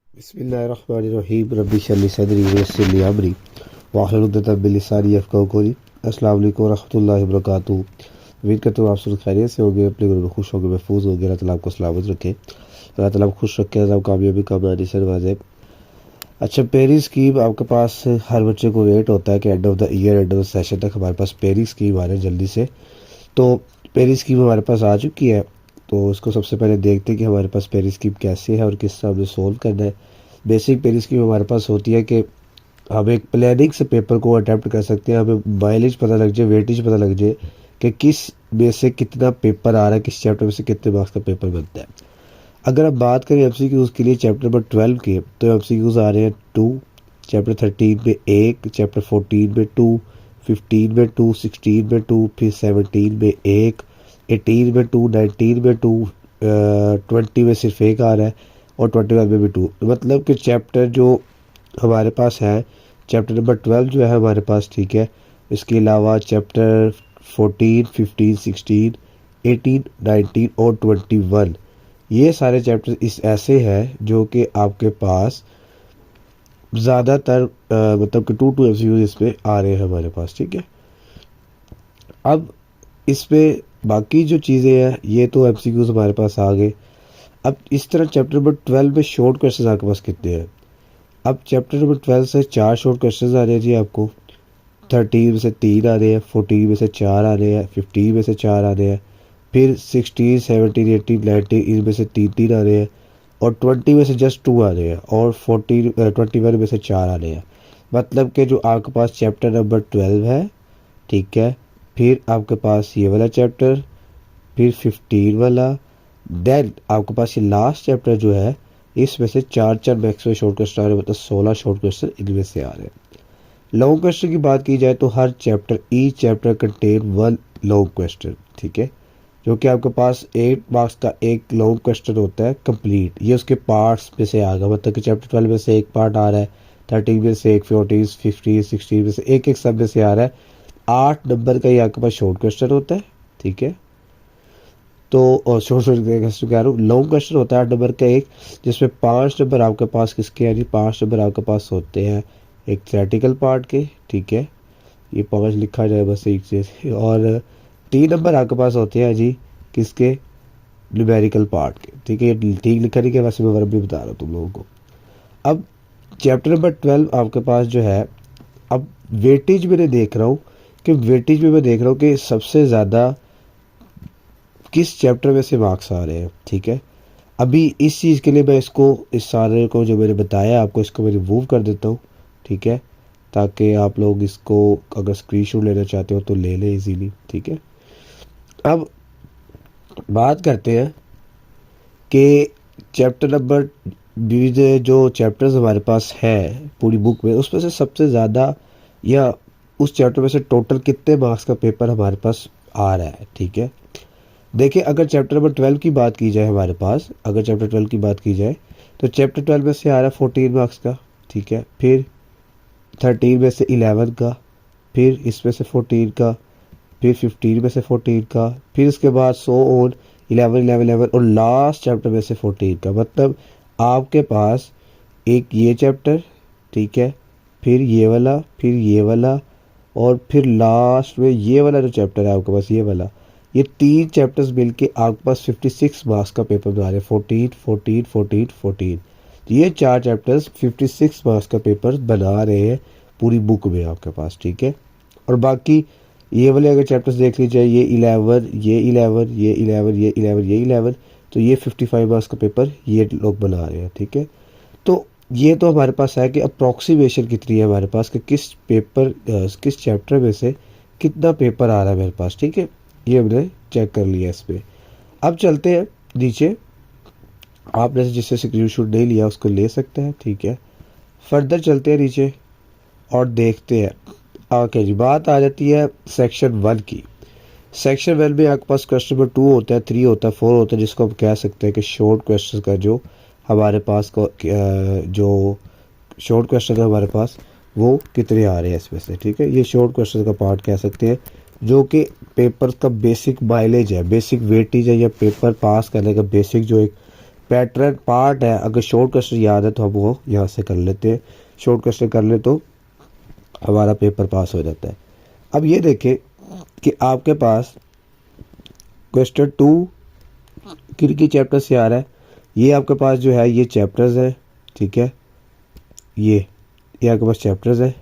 बिस्मिल्लाहिर्रहमानिर्रहीम रब्बि इश्रह ली सदरी वयस्सिर ली अमरी वाहलुल उक़दतम मिन लिसानी यफ़क़हू क़ौली। अस्सलामु अलैकुम वरहमतुल्लाहि वबरकातुहू। उम्मीद करता हूँ आप सब खैरियत से होंगे, अपने घरों में खुश होंगे, महफूज होंगे। अल्लाह ताला आपको सलामत रखे, अल्लाह ताला आपको खुश रखे, अल्लाह कामयाबी कामयाबी से नवाजे। अच्छा, पेरी स्कीम आपके पास हर बच्चे को वेट होता है कि end of the year, end of the session तक हमारे पास पेरी स्कीम आ रही है जल्दी से। तो पेरी स्कीम हमारे पास आ चुकी है, तो इसको सबसे पहले देखते हैं कि हमारे पास पेरी स्कीम कैसे है और किस तरह हमें सोल्व करना है। बेसिक पेरी स्कीम हमारे पास होती है कि हम एक प्लानिंग से पेपर को अटैम्प्ट कर सकते हैं। हमें माइलेज पता लग जाए, वेटेज पता लग जाए कि किस में से कितना पेपर आ रहा है, किस चैप्टर में से कितने मार्क्स का पेपर बनता है। अगर हम बात करें एमसीक्यूज़ के लिए चैप्टर नंबर 12 के, तो एमसीक्यूज़ आ रहे हैं 2, चैप्टर 13 में 1, चैप्टर 14 में 2, 15 में 2, 16 में 2, फिर 17 में 1, 18 में 2, 19 में 2, 20 में सिर्फ एक आ रहा है और 21 में भी 2। मतलब कि चैप्टर जो हमारे पास है, चैप्टर नंबर 12 जो है हमारे पास, ठीक है। इसके अलावा चैप्टर 14, 15, 16, 18, 19 और 21, ये सारे चैप्टर इस ऐसे हैं जो कि आपके पास ज़्यादातर मतलब कि 2 एमसीक्यूज़ इसमें आ रहे हैं हमारे पास, ठीक है। अब इसमें बाकी जो चीज़ें हैं ये तो एमसीक्यूज़ हमारे पास आ गए। अब इस तरह चैप्टर नंबर 12 में शॉर्ट क्वेश्चन आपके पास कितने हैं? अब चैप्टर नंबर 12 से 4 शॉर्ट क्वेश्चन आ रहे हैं जी आपको। 13 में से 3 आ रहे हैं, 14 में से 4 आ रहे हैं, 15 में से 4 आ रहे हैं, फिर 16, 17, 18, 19 इनमें से 3 आ रहे हैं और 20 में से जस्ट 2 आ रहे हैं और 21 में से 4 आ रहे हैं। मतलब कि जो आपके पास चैप्टर नंबर 12 है, ठीक है, फिर आपके पास ये वाला चैप्टर, फिर 15 वाला, देन आपके पास ये लास्ट चैप्टर जो है, इसमें से 4 मैक्सिमम शॉर्ट क्वेश्चन आ रहे हैं, मतलब 16 शॉर्ट क्वेश्चन इनमें से आ रहे हैं। लॉन्ग क्वेश्चन की बात की जाए तो हर chapter, each chapter contain 1 long question, ठीक है, जो कि आपके पास 8 मार्क्स का एक लॉन्ग क्वेश्चन होता है कंप्लीट। ये उसके पार्ट्स में से आएगा, मतलब कि चैप्टर 12 में से एक पार्ट आ रहा है, 13 में से एक, 14, 15, 16 में से एक सब में से आ रहा है। 8 नंबर का ये आपके पास शॉर्ट क्वेश्चन होता है, ठीक है। तो शॉर्ट क्वेश्चन कह रहा हूँ, लॉन्ग क्वेश्चन होता है 8 नंबर का एक, जिसमें 5 नंबर आपके पास किसके हैं जी? 5 नंबर आपके पास होते हैं एक थ्योरेटिकल पार्ट के, ठीक है, ये 5 लिखा जाए बस एक चीज़। और 3 नंबर आपके पास होते हैं जी किसके? न्यूमेरिकल पार्ट के, ठीक है। ये ठीक लिखा नहीं, कि वैसे मैं वर्ब भी बता रहा हूँ तुम लोगों को। अब चैप्टर नंबर 12 आपके पास जो है, अब वेटेज मैंने देख रहा हूँ कि वेटेज में मैं देख रहा हूँ कि सबसे ज़्यादा किस चैप्टर में से मार्क्स आ रहे हैं, ठीक है। अभी इस चीज़ के लिए मैं इसको, इस सारे को जो मैंने बताया आपको, इसको मैं रिमूव कर देता हूँ, ठीक है, ताकि आप लोग इसको अगर स्क्रीनशॉट लेना चाहते हो तो ले लें इजीली, ठीक है। अब बात करते हैं कि चैप्टर नंबर जो चैप्टर्स हमारे पास है पूरी बुक में, उसमें से सबसे ज़्यादा या उस चैप्टर में से टोटल कितने मार्क्स का पेपर हमारे पास आ रहा है, ठीक है। देखिए, अगर चैप्टर नंबर 12 की बात की जाए हमारे पास, अगर चैप्टर 12 की बात की जाए तो चैप्टर 12 में से आ रहा है 14 मार्क्स का, ठीक है, फिर 13 में से 11 का, फिर इसमें से 14 का, फिर 15 में से 14 का, फिर इसके बाद 100 और 11, 11, 11 और लास्ट चैप्टर में से 14 का। मतलब आपके पास एक ये चैप्टर, ठीक है, फिर ये वाला, फिर ये वाला और फिर लास्ट में ये वाला जो चैप्टर है आपके पास, ये वाला, ये 3 चैप्टर्स मिलके आपके पास 56 मार्क्स का पेपर बना रहे हैं। 14, 14, 14, 14, ये 4 चैप्टर्स 56 मार्क्स का पेपर बना रहे हैं पूरी बुक में आपके पास, ठीक है। और बाकी ये वाले अगर चैप्टर्स देख लीजिए, ये 11, ये 11, ये 11, ये 11, ये 11, तो ये 55 मार्क्स का पेपर ये लोग बना रहे हैं, ठीक है। तो ये तो हमारे पास है कि अप्रॉक्सीमेशन कितनी है हमारे पास, कि किस पेपर किस चैप्टर में से कितना पेपर आ रहा है मेरे पास, ठीक है। ये हमने चेक कर लिया इस पर। अब चलते हैं नीचे, आपने जिससे स्क्रीनशॉट नहीं लिया उसको ले सकते हैं, ठीक है। फर्दर चलते हैं नीचे और देखते हैं। ओके जी, बात आ जाती है सेक्शन 1 की। सेक्शन 1 में आपके पास क्वेश्चन नंबर 2 होता है, 3 होता है, 4 होता है, जिसको हम कह सकते हैं कि शॉर्ट क्वेश्चन का जो हमारे पास को जो शॉर्ट क्वेश्चन है हमारे पास, वो कितने आ रहे हैं इसमें से, ठीक है। ये शॉर्ट क्वेश्चन का पार्ट कह सकते हैं, जो कि पेपर का बेसिक माइलेज है, बेसिक वेटेज है, या पेपर पास करने का बेसिक जो एक पैटर्न पार्ट है, अगर शॉर्ट क्वेश्चन याद है तो हम वो यहाँ से कर लेते हैं, शॉर्ट क्वेश्चन कर ले तो हमारा पेपर पास हो जाता है। अब ये देखें कि आपके पास क्वेश्चन 2 किन की चैप्टर से आ रहा है। ये आपके पास जो है ये चैप्टर्स है, ठीक है, ये आपके पास चैप्टर्स है।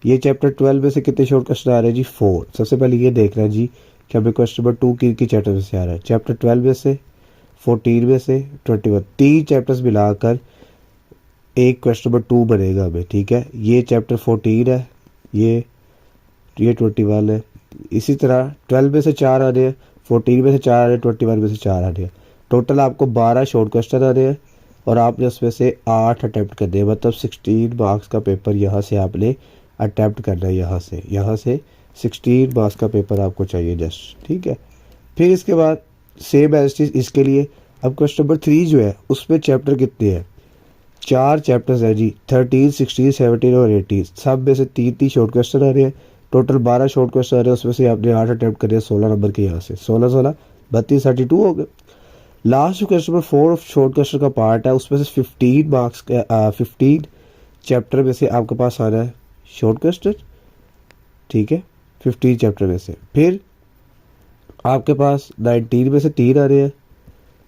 ये चैप्टर 12 में से कितने शॉर्ट क्वेश्चन आ रहे हैं जी? 4। सबसे पहले ये देख रहे हैं जी कि हमें क्वेश्चन नंबर 2 की चैप्टर में से आ रहा है। चैप्टर 12 में से, 14 में से, 21, 3 चैप्टर्स मिलाकर एक क्वेश्चन नंबर 2 बनेगा हमें, ठीक है। ये चैप्टर 14 है, ये 21 है। इसी तरह 12 में से 4 आ रहे हैं, 14 में से 4 आ रहे हैं, 21 में से 4 आ रहे हैं। टोटल आपको 12 शॉर्ट क्वेश्चन आ रहे हैं और आपने उसमें से 8 अटैम्प्ट करने हैं, मतलब 16 मार्क्स का पेपर यहाँ से आपने अटैम्प्ट करना है। यहाँ से 16 मार्क्स का पेपर आपको चाहिए जस्ट, ठीक है। फिर इसके बाद सेम एज इट इज इसके लिए अब क्वेश्चन नंबर 3 जो है उसमें चैप्टर कितने हैं? 4 चैप्टर्स है जी, 13, 16, 17 और 18। सब में से 3 शॉर्ट क्वेश्चन आ रहे हैं। टोटल 12 शॉर्ट क्वेश्चन आ रहे हैं, उसमें से आपने 8 अटैम्प्ट करे 16 नंबर के। यहाँ से 16 16 32 32 हो गए। Last question number 4 short question का पार्ट है, उसमें से 15 मार्क्स 15 चैप्टर में से आपके पास आ रहा है शॉर्ट क्वेश्चन, ठीक है, 15 चैप्टर में से। फिर आपके पास 19 में से 3 आ रहे हैं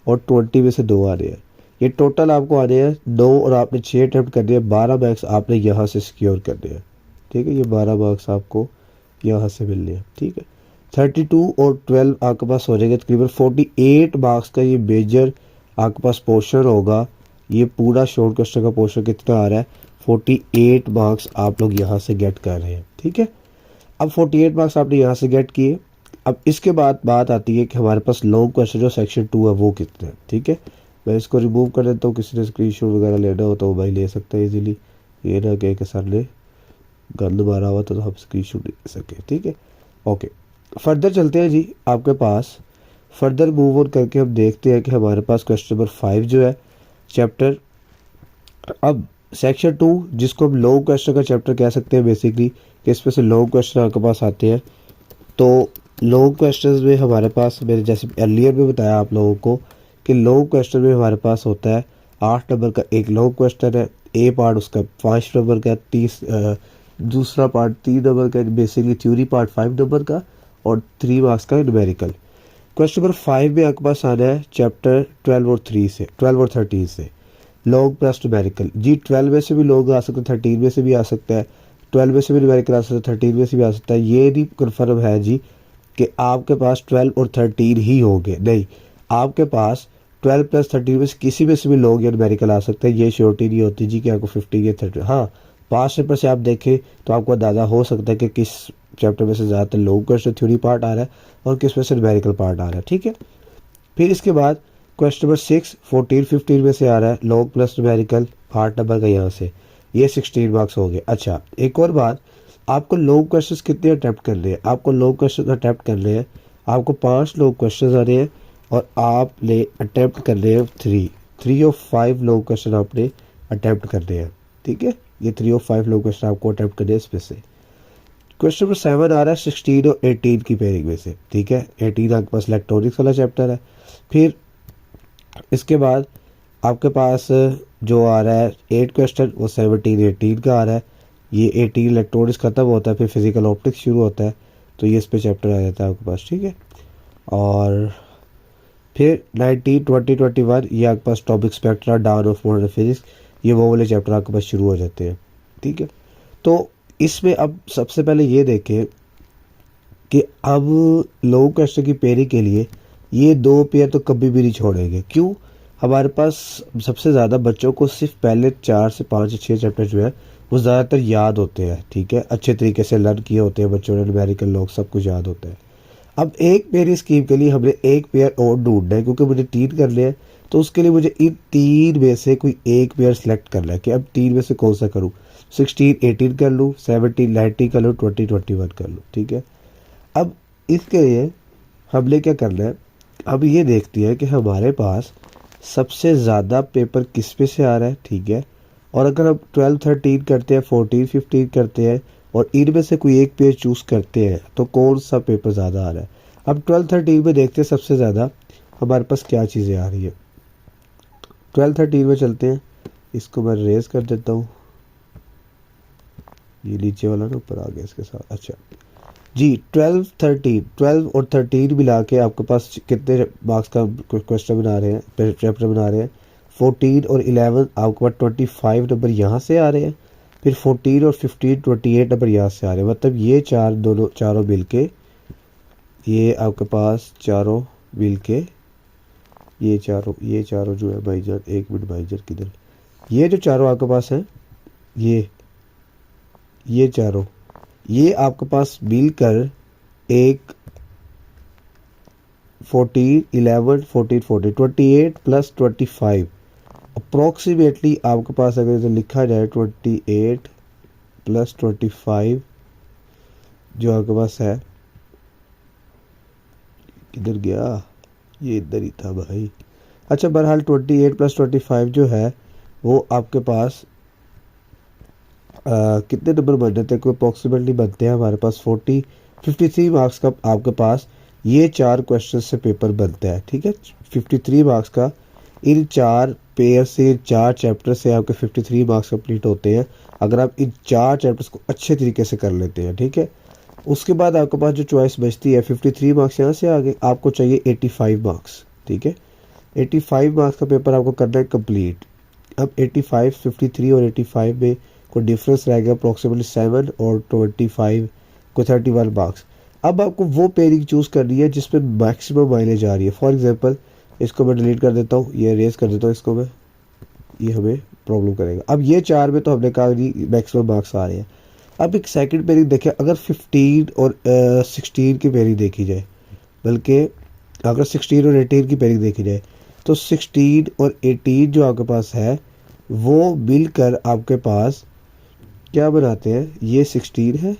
और 20 में से 2 आ रहे हैं। ये टोटल आपको आ रहे हैं 2 और आपने 6 अटैम्प्ट करने हैं। 12 मार्क्स आपने यहाँ से सिक्योर करने हैं, ठीक है। ये 12 मार्क्स आपको यहाँ से मिलने हैं, ठीक है। 32 और 12 आपके पास हो जाएगा, तकरीबन 48 मार्क्स का ये मेजर आपके पास पोर्शन होगा। ये पूरा शॉर्ट क्वेश्चन का पोर्शन कितना आ रहा है? 48 मार्क्स आप लोग यहाँ से गेट कर रहे हैं, ठीक है। अब 48 मार्क्स आपने यहाँ से गेट किए। अब इसके बाद बात आती है कि हमारे पास लॉन्ग क्वेश्चन जो सेक्शन 2 है वो कितने हैं, ठीक है। मैं इसको रिमूव कर देता हूँ, किसी ने स्क्रीनशॉट वगैरह लेना हो तो वो भाई ले सकता है इजीली। ये ना कि सर ने गंद मारा हुआ तो हम स्क्रीनशॉट ले सके, ठीक है। ओके, फर्दर चलते हैं जी। आपके पास फर्दर मूव ऑन करके हम देखते हैं कि हमारे पास क्वेश्चन नंबर 5 जो है चैप्टर, अब सेक्शन 2 जिसको हम लॉन्ग क्वेश्चन का चैप्टर कह सकते हैं बेसिकली, कि इसमें से लॉन्ग क्वेश्चन आपके पास आते हैं। तो लॉन्ग क्वेश्चंस में हमारे पास, मैंने जैसे अर्लियर में बताया आप लोगों को कि लॉन्ग क्वेश्चन में हमारे पास होता है 8 नंबर का एक लॉन्ग क्वेश्चन है, ए पार्ट उसका 5 नंबर का, दूसरा पार्ट 3 नंबर का, बेसिकली थ्योरी पार्ट 5 नंबर का और 3 मार्क्स का न्यूमेरिकल। क्वेश्चन नंबर 5 में आपके पास आना है चैप्टर 12 और 13 से लॉन्ग प्लस न्यूमेरिकल। जी 12 में से भी लॉन्ग आ सकता है, 13 में से भी आ सकता है, 12 में से भी न्यूमेरिकल आ सकता है, 13 में से भी आ सकता है। ये नहीं कन्फर्म है जी कि आपके पास 12 और 13 ही होंगे, नहीं, आपके पास 12 प्लस 13 में से किसी में से भी लॉन्ग या न्यूमेरिकल आ सकता है। ये श्योरिटी नहीं होती जी कि आपको 15 या 30। हाँ, पास पेपर से आप देखें तो आपको अंदाज़ा हो सकता है कि किस चैप्टर में से ज़्यादातर लॉन्ग क्वेश्चन थ्योरी पार्ट आ रहा है और किस में से न्यूमेरिकल पार्ट आ रहा है, ठीक है। फिर इसके बाद क्वेश्चन नंबर 6 14 15 में से आ रहा है लॉन्ग प्लस न्यूमेरिकल 8 नंबर का, यहाँ से ये 16 मार्क्स हो गए। अच्छा, एक और बात, आपको लॉन्ग क्वेश्चंस कितने अटैम्प्ट करने हैं? आपको लॉन्ग क्वेश्चन अटैम्प्ट करने हैं, आपको 5 लॉन्ग क्वेश्चंस आ रहे हैं और आपने अटैम्प्ट करने हैं 3 और 5 लॉन्ग क्वेश्चन आपने अटैम्प्ट करने हैं, ठीक है। ये 3 और 5 लॉन्ग क्वेश्चन आपको अटैम्प्ट करने हैं इसमें से। क्वेश्चन नंबर 7 आ रहा है 16 और 18 की पेयरिंग में से, ठीक है। 18 आपके पास इलेक्ट्रॉनिक्स वाला चैप्टर है। फिर इसके बाद आपके पास जो आ रहा है 8 क्वेश्चन वो 17 18 का आ रहा है। ये 18 इलेक्ट्रॉनिक्स खत्म होता है, फिर फिजिकल ऑप्टिक्स शुरू होता है, तो ये इस पे चैप्टर आ जाता है आपके पास, ठीक है। और फिर 19 20 21 ये आपके पास topic spectra, dawn of modern physics, ये वो वाले चैप्टर आपके पास शुरू हो जाते हैं, ठीक है। तो इसमें अब सबसे पहले ये देखें कि अब लॉन्ग क्वेश्चन की पेयरिंग के लिए ये 2 पेयर तो कभी भी नहीं छोड़ेंगे। क्यों? हमारे पास सबसे ज़्यादा बच्चों को सिर्फ पहले 4 से 5 6 चैप्टर जो है वो ज़्यादातर याद होते हैं, ठीक है, अच्छे तरीके से लर्न किए होते हैं बच्चों ने, न्यूमेरिकल लॉग सब कुछ याद होता है। अब एक पेयर स्कीम के लिए हमने एक पेयर और ढूंढना है, क्योंकि मुझे 3 करने हैं, तो उसके लिए मुझे इन 3 में से कोई एक पेयर सेलेक्ट करना है कि अब 3 में से कौन सा करूँ। 16 18 कर लूँ, 17 19 कर लूँ, 20 21 कर लूँ, ठीक है। अब इसके लिए हमने क्या करना है, अब ये देखती है कि हमारे पास सबसे ज़्यादा पेपर किस पे से आ रहा है, ठीक है। और अगर हम 12 13 करते हैं, 14 15 करते हैं और इनमें से कोई एक पेज चूज़ करते हैं तो कौन सा पेपर ज़्यादा आ रहा है। अब 12 13 में देखते हैं सबसे ज़्यादा हमारे पास क्या चीज़ें आ रही है। 12-13 में चलते हैं। इसको मैं रेज कर देता हूँ, ये नीचे वाला ना ऊपर आ गया इसके साथ। अच्छा जी, 12 और 13 मिला के आपके पास कितने मार्क्स का क्वेश्चन बना रहे हैं, चैप्टर बना रहे हैं। 14 और 11 आपके पास 25 नंबर यहाँ से आ रहे हैं, फिर 14 और 15 28 नंबर यहाँ से आ रहे हैं। मतलब ये चारों मिल के, ये आपके पास चारों मिल के, ये चारों जो है भाईजान, 1 मिनट भाईजान किधर, ये जो चारों आपके पास हैं, ये चारों, ये आपके पास मिलकर एक 14 11 14 14 28 प्लस 25 अप्रोक्सीमेटली आपके पास अगर इसे लिखा जाए 28 प्लस 25 जो आपके पास है, किधर गया, ये इधर ही था भाई। अच्छा बहरहाल 28 प्लस 25 जो है वो आपके पास कितने नंबर बन जाते हैं, कोई अप्रोक्सीमेटली बनते हैं हमारे पास 53 मार्क्स का आपके पास ये 4 क्वेश्चन से पेपर बनता है। ठीक है, 53 मार्क्स का इन 4 पेयर से, 4 चैप्टर से आपके 53 मार्क्स कंप्लीट होते हैं अगर आप इन 4 चैप्टर्स को अच्छे तरीके से कर लेते हैं। ठीक है, उसके बाद आपके पास जो चॉइस बचती है 53 मार्क्स यहाँ से आगे आपको चाहिए 85 मार्क्स। ठीक है, 85 मार्क्स का पेपर आपको करना है कंप्लीट। अब 85 53 और 85 में कोई डिफरेंस रहेगा अप्रोक्सीमेटली 7 और 25 को 31 मार्क्स। अब आपको वो पेयरिंग चूज़ करनी है जिसमें मैक्सिमम माइलेज आ रही है। फॉर एग्जांपल इसको मैं डिलीट कर देता हूँ, ये रेज कर देता हूँ इसको मैं, ये हमें प्रॉब्लम करेगा। अब ये 4 में तो हमने कहा जी मैक्सिमम मार्क्स आ रहे हैं। अब एक सेकंड पेयरिंग देखें, अगर 15 और 16 की पेयरिंग देखी जाए, बल्कि अगर 16 और 18 की पेयरिंग देखी जाए तो 16 और 18 जो आपके पास है वो मिलकर आपके पास क्या बनाते हैं, ये 16 है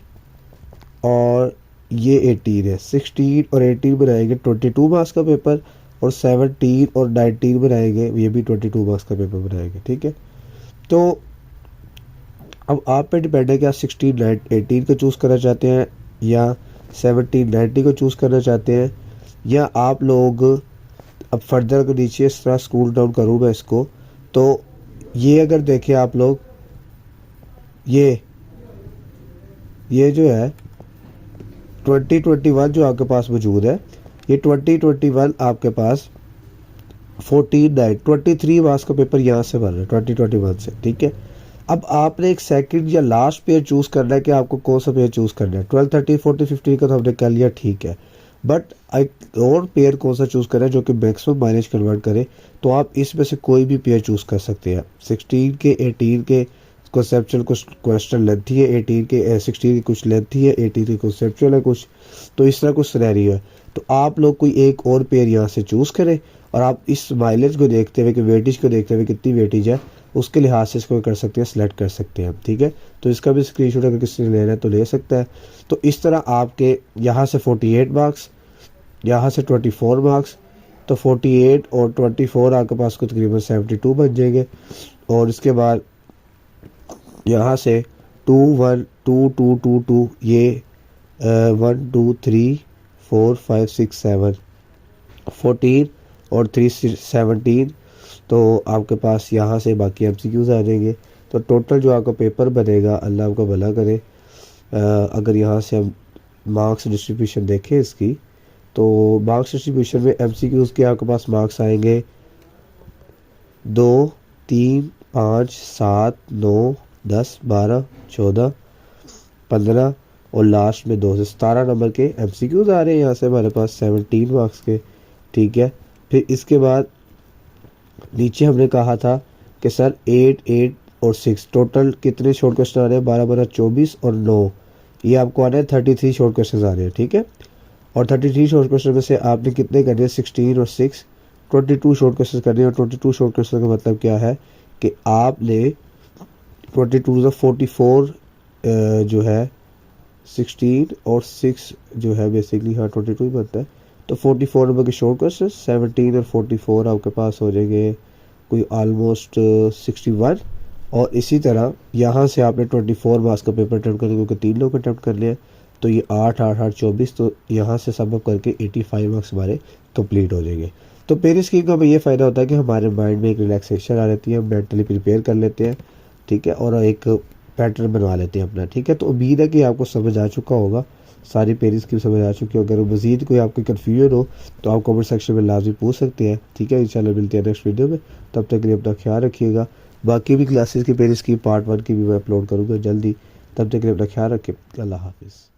और ये 18 है। 16 और 18 बनाएंगे 22 मार्क्स का पेपर, और 17 और 19 बनाएंगे, ये भी 22 मार्क्स का पेपर बनाएंगे। ठीक है, तो अब आप पे डिपेंड है कि आप 16 18 को चूज़ करना चाहते हैं या 17 90 को चूज़ करना चाहते हैं, या आप लोग अब फर्दर को नीचे इस तरह स्क्रॉल डाउन करूँ मैं इसको, तो ये अगर देखें आप लोग, ये जो है 2021 जो आपके पास मौजूद है, ये 2021 आपके पास 23 मार्क्स का पेपर यहाँ से बन रहा है 2021 से। ठीक है, अब आपने एक सेकंड या लास्ट पेयर चूज़ करना है कि आपको कौन सा पेयर चूज़ करना है। 12 13 14 15 का तो हमने कर लिया, ठीक है, बट एक और पेयर कौन सा चूज़ करना है जो कि मैक्सिमम माइलेज कन्वर्ट करे, तो आप इसमें से कोई भी पेयर चूज़ कर सकते हैं। 16 के 18 के कॉन्सेप्चुअल कुछ क्वेश्चन लेंथी है, 18 के 16 की कुछ लेंथी है, 18 की कॉन्सेप्चुअल है कुछ, तो इस तरह कुछ सिनेरियो है। तो आप लोग कोई एक और पेयर यहाँ से चूज़ करें और आप इस माइलेज को देखते हुए कि वेटेज को देखते हुए कितनी वेटेज है उसके लिहाज से इसको कर सकते हैं, सेलेक्ट कर सकते हैं। ठीक है, तो इसका भी स्क्रीनशॉट अगर किसी ने लेना है तो ले सकता है। तो इस तरह आपके यहाँ से 48 मार्क्स, यहाँ से 24 मार्क्स, तो 48 और 24 आपके पास को तकरीबन 72 बन जाएंगे। और इसके बाद यहाँ से 2 1 2 2 2 2 ये 1 2 3 4 5 6 7 14 और 3 17, तो आपके पास यहाँ से बाकी MCQs आ जाएंगे। तो टोटल जो आपका पेपर बनेगा, अल्लाह आपका भला करे, अगर यहाँ से हम मार्क्स डिस्ट्रीब्यूशन देखें इसकी, तो मार्क्स डिस्ट्रीब्यूशन में MCQs के आपके पास मार्क्स आएंगे 2 3 5 7 9 10 12 14 15 और लास्ट में 2 से 17 नंबर के MCQs आ रहे हैं यहाँ से हमारे पास 17 मार्क्स के। ठीक है, फिर इसके बाद नीचे हमने कहा था कि सर 8 8 और 6 टोटल कितने शॉर्ट क्वेश्चन आ रहे हैं, 12 12 24 और 9, ये आपको आ रहे हैं 33 शॉर्ट क्वेश्चन आ रहे हैं। ठीक है, और 33 शॉर्ट क्वेश्चन में से आपने कितने करने हैं, 16 और 6 22 शॉर्ट क्वेश्चन करने हैं। और 22 शॉर्ट क्वेश्चन का मतलब क्या है कि आपने 22 44 जो है 16 और 6 जो है बेसिकली, हाँ 22 ही बनता है, तो 44 नंबर के शॉर्ट क्वेश्चन, 17 और 44 आपके पास हो जाएंगे कोई ऑलमोस्ट 61। और इसी तरह यहाँ से आपने 24 मार्क्स का पेपर अटेम्प्ट करके, क्योंकि 3 लोग अटेम्प्ट कर लिया, तो ये 8 8 8 24, तो यहाँ से सब करके 85 मार्क्स हमारे कंप्लीट हो जाएंगे। तो पेरी स्कीम का हमें ये फ़ायदा होता है कि हमारे माइंड में एक रिलैक्सेशन आ जाती है, हम मेंटली प्रिपेयर कर लेते हैं, ठीक है, और एक पैटर्न बनवा लेते हैं अपना, ठीक है। तो उम्मीद है कि आपको समझ आ चुका होगा, सारी पेरी स्कीम समझ आ चुकी हो। अगर मज़ीद कोई आपको कन्फ्यूजन हो तो आप कमेंट सेक्शन में लाजमी पूछ सकते हैं, ठीक है। इंशाल्लाह मिलते हैं नेक्स्ट वीडियो में, तब तक के लिए अपना ख्याल रखिएगा। बाकी भी क्लासेस की पेरी स्कीम पार्ट 1 की भी मैं अपलोड करूँगा जल्दी, तब तक के लिए अपना ख्याल रखें। अल्लाह हाफिज़।